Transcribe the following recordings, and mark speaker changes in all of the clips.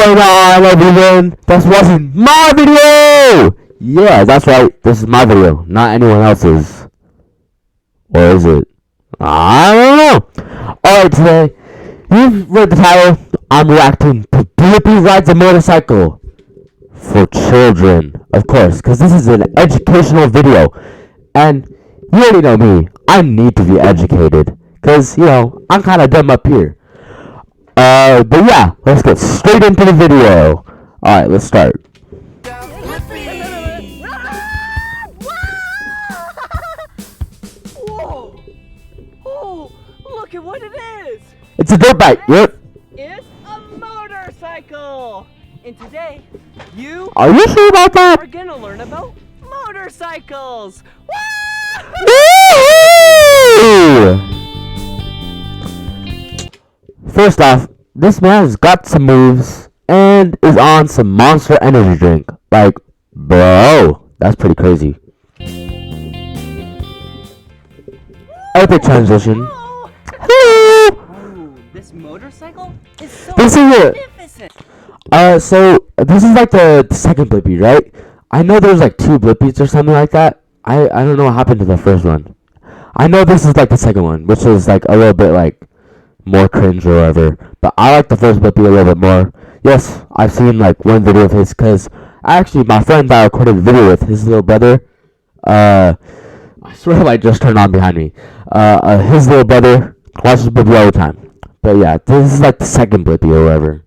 Speaker 1: going on, everyone? This wasn't my video! Yeah, that's right. This is my video, not anyone else's. Or is it? I don't know. Alright, today, you've read the title. I'm reacting to Blippy rides a motorcycle. For children, of course, because this is an educational video. And you already know me. I need to be educated. Because, you know, I'm kind of dumb up here. But yeah, let's get straight into the video. Alright, let's start.
Speaker 2: Whoa! Oh, look at what it is!
Speaker 1: It's a dirt bike, yep.
Speaker 2: It's a motorcycle! And today, you
Speaker 1: Are you sure about that?
Speaker 2: are gonna learn about motorcycles!
Speaker 1: Woo! First off, this man's got some moves and is on some Monster Energy drink. Like, bro, that's pretty crazy. Epic transition.
Speaker 2: Whoa! This motorcycle is so
Speaker 1: This is it.
Speaker 2: magnificent!
Speaker 1: So this is like the second Blippy, right? I know there's like two Blippies or something like that. I don't know what happened to the first one. I know this is like the second one, which is like a little bit like more cringe or whatever. But I like the first Blippy a little bit more. Yes, I've seen like one video of his, cause actually my friend that I recorded a video with, his little brother. I swear light just turned on behind me. His little brother watches Blippy all the time. But yeah, this is like the second Blippy or whatever.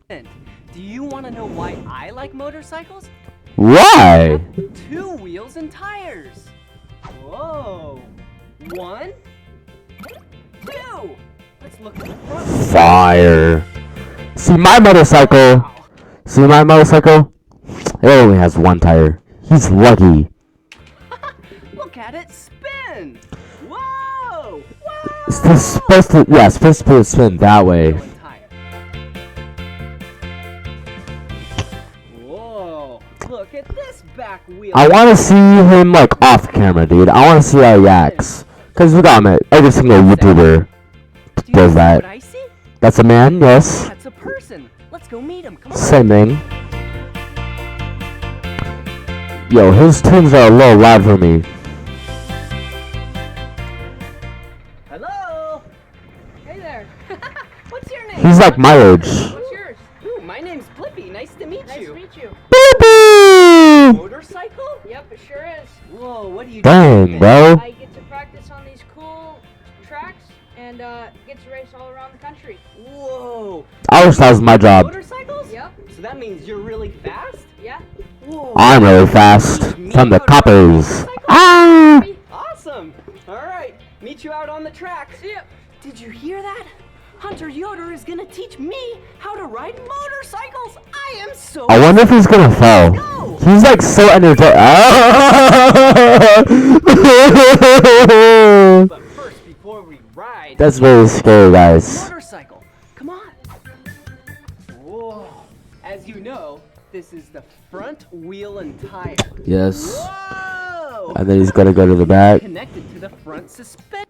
Speaker 2: Do you want to know why I like motorcycles?
Speaker 1: Why?
Speaker 2: Two wheels and tires. Whoa. One, two. Let's look at the front.
Speaker 1: Fire. See my motorcycle.
Speaker 2: Wow.
Speaker 1: See my motorcycle? It only has one tire. He's lucky.
Speaker 2: Look at it spin. Whoa. Whoa.
Speaker 1: It's supposed to, yeah, it's supposed to spin that way.
Speaker 2: One tire. Whoa. Look at this back wheel.
Speaker 1: I want to see him like off camera, dude. I want to see how he acts. Cause we got him. Every single YouTuber
Speaker 2: Do you
Speaker 1: does
Speaker 2: see
Speaker 1: that.
Speaker 2: what I see?
Speaker 1: That's a man, yes.
Speaker 2: That's a person. Let's go meet him. Come on.
Speaker 1: Same thing. Yo, his tunes are a little loud for me.
Speaker 2: Hello. Hey there. What's your name?
Speaker 1: He's like my age.
Speaker 2: What's yours? Ooh, my name's Blippy. Nice to meet
Speaker 3: Nice
Speaker 2: you.
Speaker 3: to meet you.
Speaker 1: Blippy!
Speaker 2: Motorcycle?
Speaker 3: Yep, it sure is.
Speaker 2: Whoa, what do you
Speaker 1: Dang,
Speaker 2: do?
Speaker 1: bro.
Speaker 3: I get to practice on these cool tracks and get to race all around the country.
Speaker 2: Whoa.
Speaker 1: I wish that was my job.
Speaker 2: Motorcycles?
Speaker 3: Yep,
Speaker 2: So that means you're really fast?
Speaker 3: yeah.
Speaker 2: Whoa.
Speaker 1: I'm really fast. From the coppers. Ah!
Speaker 2: Awesome. All right. Meet you out on the track.
Speaker 3: See ya.
Speaker 2: Did you hear that? Hunter Yoder is going to teach me how to ride motorcycles. I am so
Speaker 1: I wonder if he's gonna fall.
Speaker 2: Go.
Speaker 1: He's like so energetic.
Speaker 2: But first, before we ride,
Speaker 1: That's very scary, guys.
Speaker 2: motorcycle. Come on. Whoa. As you know, this is the front wheel and tire.
Speaker 1: Yes.
Speaker 2: Whoa.
Speaker 1: And then he's gonna go to the back.
Speaker 2: Connected to the front suspension,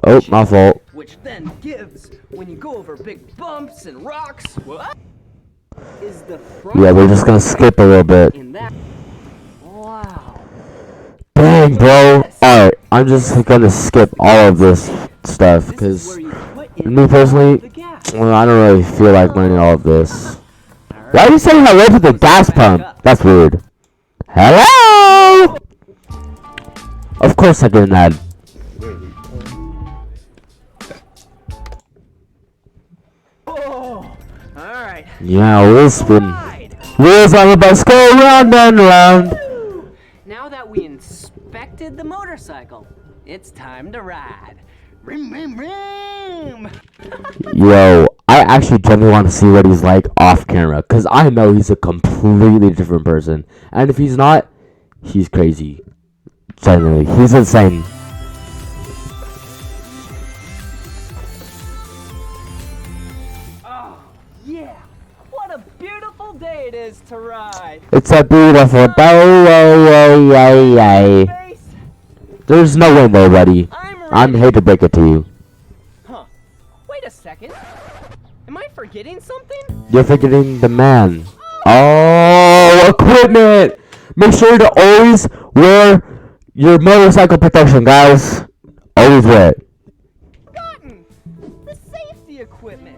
Speaker 1: Oh, my fault.
Speaker 2: which then gives when you go over big bumps and rocks. What? Is the front
Speaker 1: Yeah, we're just gonna skip a little bit.
Speaker 2: in that? Wow.
Speaker 1: Dang, bro. Alright, I'm just gonna skip all of this stuff
Speaker 2: This is
Speaker 1: because
Speaker 2: where you put in
Speaker 1: me personally,
Speaker 2: the gas.
Speaker 1: well, I don't really feel like learning all of this.
Speaker 2: All
Speaker 1: Why are you saying hello to the gas pump? That's weird. Hello! Of course I did that.
Speaker 2: Oh. All right.
Speaker 1: Yeah, we'll spin.
Speaker 2: Ride.
Speaker 1: Wheels on the bus go round and round.
Speaker 2: Woo! Now that we inspected the motorcycle, it's time to ride. Rim, rim, rim.
Speaker 1: Yo, I actually genuinely want to see what he's like off camera, because I know he's a completely different person. And if he's not, he's crazy. Genuinely, he's insane.
Speaker 2: Oh, yeah. What a beautiful day it is to ride.
Speaker 1: It's a beautiful day.
Speaker 2: Face.
Speaker 1: There's no way, nobody.
Speaker 2: I'm ready.
Speaker 1: I'm here to break it to you.
Speaker 2: Huh. Wait a second. Am I forgetting something?
Speaker 1: You're forgetting the man. Oh, equipment! Make sure to always wear your motorcycle protection, guys. Always wear it.
Speaker 2: Forgotten. The safety equipment.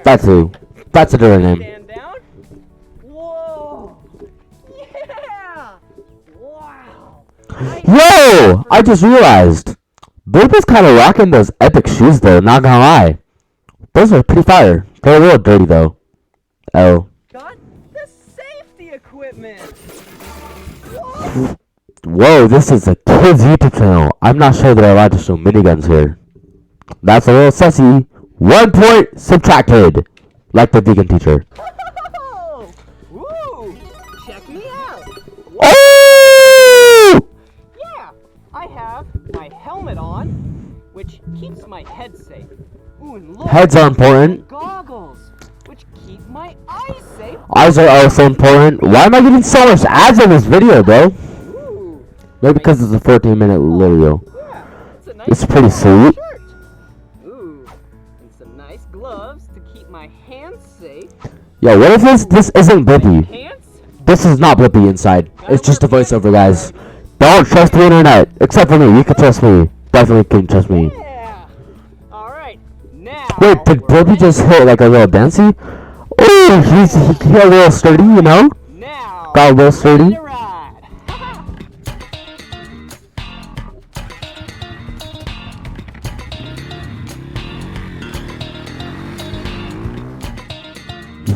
Speaker 1: That's who. That's a different name.
Speaker 2: Stand down. Whoa. Yeah. Wow.
Speaker 1: Yo! I just realized. Blippy's kind of rocking those epic shoes, though. Not gonna lie. Those are pretty fire. They're a little dirty, though. Oh.
Speaker 2: Got the safety equipment.
Speaker 1: Whoa, this is a kid's YouTube channel. I'm not sure they're allowed to show miniguns here. That's a little sussy. 1 point subtracted. Like the vegan teacher.
Speaker 2: Oh. Woo. Check me out.
Speaker 1: Oh!
Speaker 2: Yeah, I have my helmet on, which keeps my head safe. Ooh, and look,
Speaker 1: Heads are important.
Speaker 2: goggles, which keep my eyes safe.
Speaker 1: Eyes are also important. Why am I getting so much ads on this video, though?
Speaker 2: Ooh,
Speaker 1: Maybe because it's a 14-minute video.
Speaker 2: yeah, it's a nice
Speaker 1: It's pretty sweet.
Speaker 2: shirt. Ooh, and some nice gloves to keep my hands safe.
Speaker 1: Yo, what if this isn't Blippy?
Speaker 2: Pants?
Speaker 1: This is not Blippy inside. It's just a voiceover, guys. Don't trust the internet. Except for me. You can trust me. Definitely can trust me.
Speaker 2: Yeah. All right, now.
Speaker 1: Wait, did
Speaker 2: we're
Speaker 1: Blippy
Speaker 2: ready.
Speaker 1: just hit like a little dancey? Oh, he got a little sturdy, you know?
Speaker 2: Now.
Speaker 1: Got a little sturdy.
Speaker 2: ready to ride.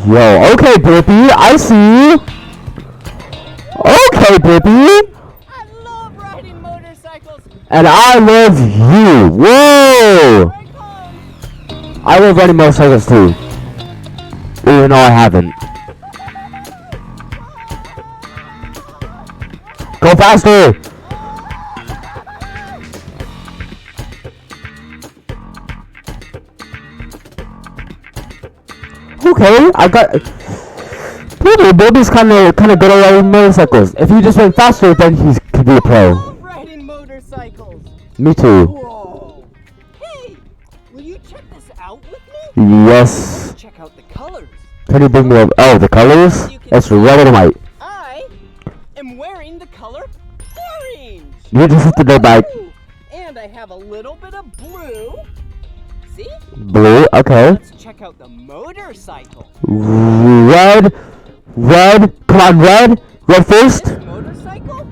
Speaker 1: Yo, okay, Blippy, I see you. Okay, Blippy.
Speaker 2: I love riding motorcycles.
Speaker 1: And I love you. Whoa!
Speaker 2: Here I come.
Speaker 1: I love riding motorcycles too. Even though I haven't. Go faster! Okay, I got. Blippy's kind of good at riding motorcycles. If he just went faster, then he could be a
Speaker 2: I
Speaker 1: pro.
Speaker 2: love riding motorcycles.
Speaker 1: Me too.
Speaker 2: Whoa. Hey, will you check this out with me?
Speaker 1: Yes.
Speaker 2: Check out the colors.
Speaker 1: Can you bring me up? Oh, the colors? It's red and white.
Speaker 2: I am wearing the color orange.
Speaker 1: You just hit the dirt bike.
Speaker 2: Ooh, and I have a little bit of blue. See?
Speaker 1: Blue, okay.
Speaker 2: Let's check out the motorcycle.
Speaker 1: Red. Come on, red. Red first.
Speaker 2: This motorcycle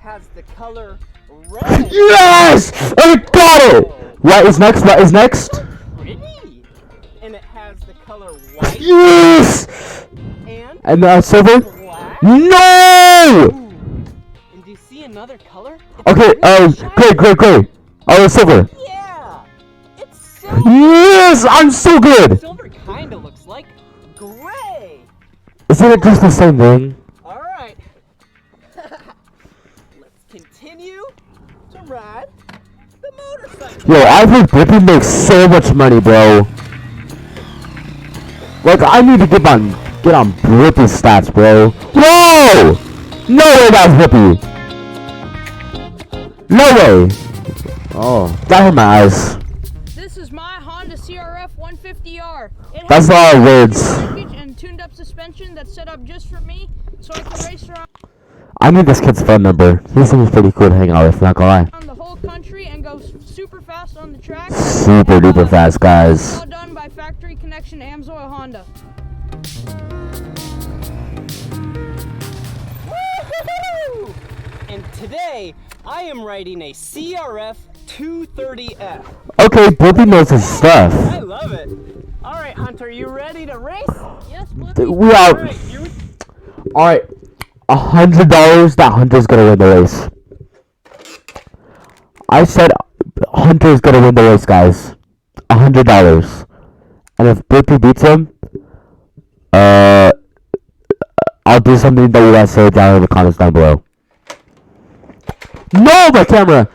Speaker 2: has the color red.
Speaker 1: Yes! I got it! White is next.
Speaker 2: Pretty. And it has the color white
Speaker 1: Yes!
Speaker 2: and
Speaker 1: Silver?
Speaker 2: black.
Speaker 1: No!
Speaker 2: Ooh. And do you see another color? It's
Speaker 1: Okay,
Speaker 2: really shiny.
Speaker 1: gray. Oh, silver.
Speaker 2: Yeah. It's silver.
Speaker 1: Yes! I'm so good!
Speaker 2: Silver kinda looks like gray.
Speaker 1: Isn't it just the same thing?
Speaker 2: Alright. Let's continue to ride the motorcycle.
Speaker 1: Yo, I think Blippy makes so much money, bro. Like, I need to get on Blippy's stats, bro. Whoa! No way that's Blippy. No way. Oh, that hurt my eyes.
Speaker 3: This is my Honda CRF 150R. It
Speaker 1: That's
Speaker 3: has
Speaker 1: a lot of words.
Speaker 3: package and tuned up suspension that's set up just for me, so I can race around
Speaker 1: I need this kid's phone number. He seems pretty cool to hang out with, not gonna lie.
Speaker 3: the whole country and go super fast on the track.
Speaker 1: Super duper fast, guys.
Speaker 3: All done by Factory Connection Amsoil Honda.
Speaker 2: Woo-hoo-hoo! And today, I am riding a CRF 230F.
Speaker 1: Okay, Blippy knows his stuff.
Speaker 2: I love it. Alright, Hunter, you ready to race?
Speaker 3: Yes, Blippy.
Speaker 1: We are.
Speaker 2: Alright, here we
Speaker 1: Alright. $100 that Hunter's gonna win the race. I said Hunter's gonna win the race, guys. $100. And if Blippy beats him, I'll do something that you guys say down in the comments down below. No, my camera!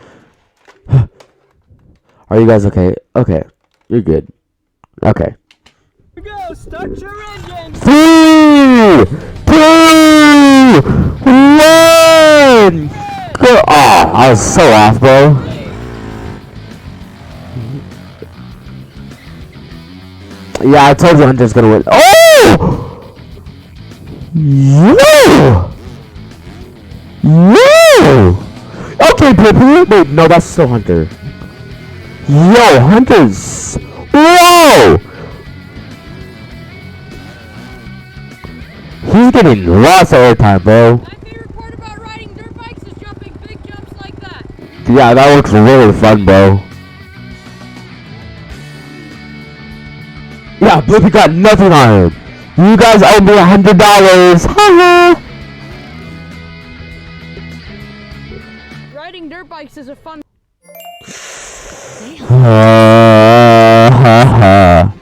Speaker 1: Are you guys okay? Okay. You're good. Okay.
Speaker 2: go! Start your engine!
Speaker 1: 3, 2, 1! Go! Oh, I was so off, bro. Yeah, I told you Hunter's gonna win. Oh! Yo! Yo! Okay, Blippy. Wait, no, that's still Hunter. Yo, Hunter's. Whoa! He's getting lots of airtime, bro.
Speaker 3: My favorite part about riding dirt bikes is jumping big jumps like that.
Speaker 1: Yeah, that looks really fun, bro. Yeah, Blippy got nothing on him. You guys owe me $100. Haha.
Speaker 3: Riding dirt bikes is a fun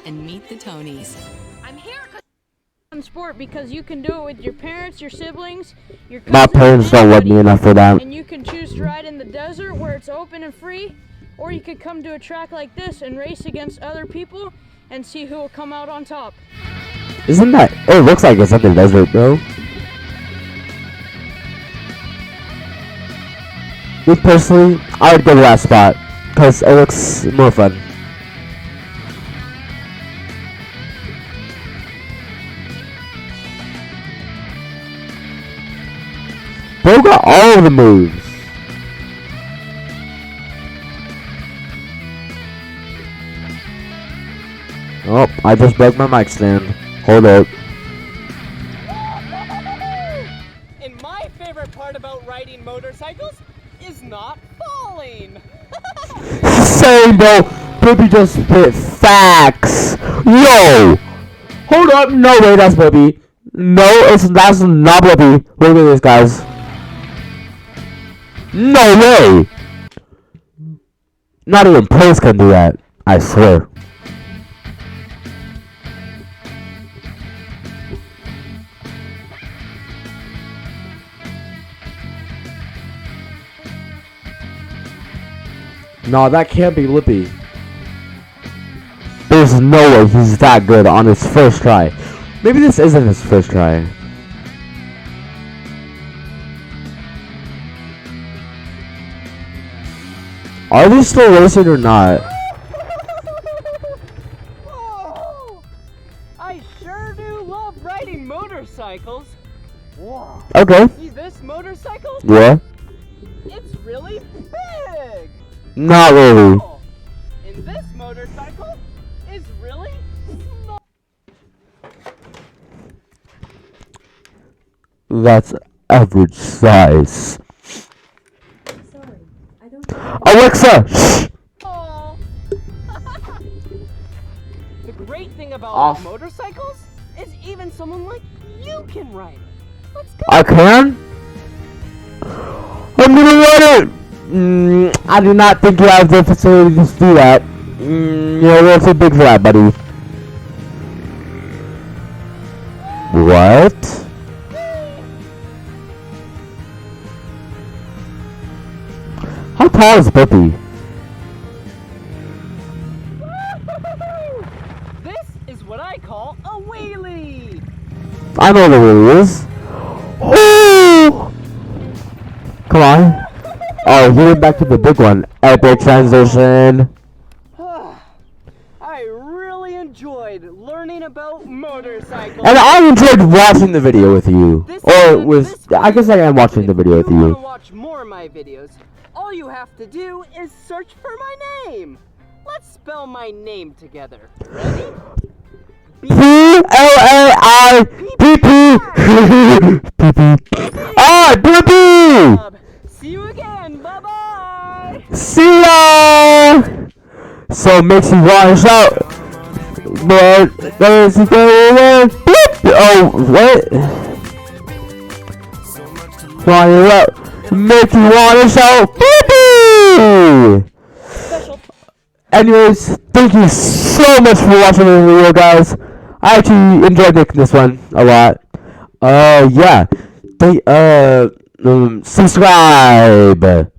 Speaker 4: And meet the Tonys.
Speaker 3: I'm here because sport because you can do it with your parents, your siblings, your cousins.
Speaker 1: My parents don't love me enough for that.
Speaker 3: And you can choose to ride in the desert where it's open and free, or you could come to a track like this and race against other people and see who will come out on top.
Speaker 1: Isn't that? It looks like it's in the desert, bro. Me personally, I would go to that spot because it looks more fun. Bro got all of the moves. Oh, I just broke my mic stand. Hold up.
Speaker 2: And my favorite part about riding motorcycles is not falling.
Speaker 1: Same, bro. Blippy just spit facts. Yo! Hold up. No way, that's Blippy. No, that's not Blippy. Look at this, guys. No way! Not even pros can do that. I swear. No, that can't be Blippy. There's no way he's that good on his first try. Maybe this isn't his first try. Are they still racing or not?
Speaker 2: Whoa! I sure do love riding motorcycles. Whoa.
Speaker 1: Okay.
Speaker 2: See this motorcycle?
Speaker 1: Yeah.
Speaker 2: It's really big.
Speaker 1: Not really.
Speaker 2: Oh, and this motorcycle is really small.
Speaker 1: That's average size.
Speaker 4: Sorry, I don't.
Speaker 1: Alexa! Shh!
Speaker 2: Oh. The great thing about
Speaker 1: Off.
Speaker 2: motorcycles is even someone like you can ride it. Let's go.
Speaker 1: I can? I'm gonna ride it! I do not think you have the facilities to do that. You're a little too big for that, buddy. What? How tall is Blippy?
Speaker 2: This is what I call a wheelie.
Speaker 1: I know what it really is. Oh! Come on. Oh, he went back to the big one. Epic transition.
Speaker 2: I really enjoyed learning about motorcycles.
Speaker 1: And I enjoyed watching the video with you. I guess I am watching the video with
Speaker 2: If you want
Speaker 1: you.
Speaker 2: to watch more of my videos, all you have to do is search for my name. Let's spell my name together. Ready?
Speaker 1: P-L-A-I-P-P. Ah, Blippy!
Speaker 2: See you again. Bye-bye.
Speaker 1: See ya! So makes you want to shout. But there's a oh, what? Make you want to shout. Blippy! Anyways, thank you so much for watching the video, guys. I actually enjoyed making this one a lot. Yeah. Subscribe.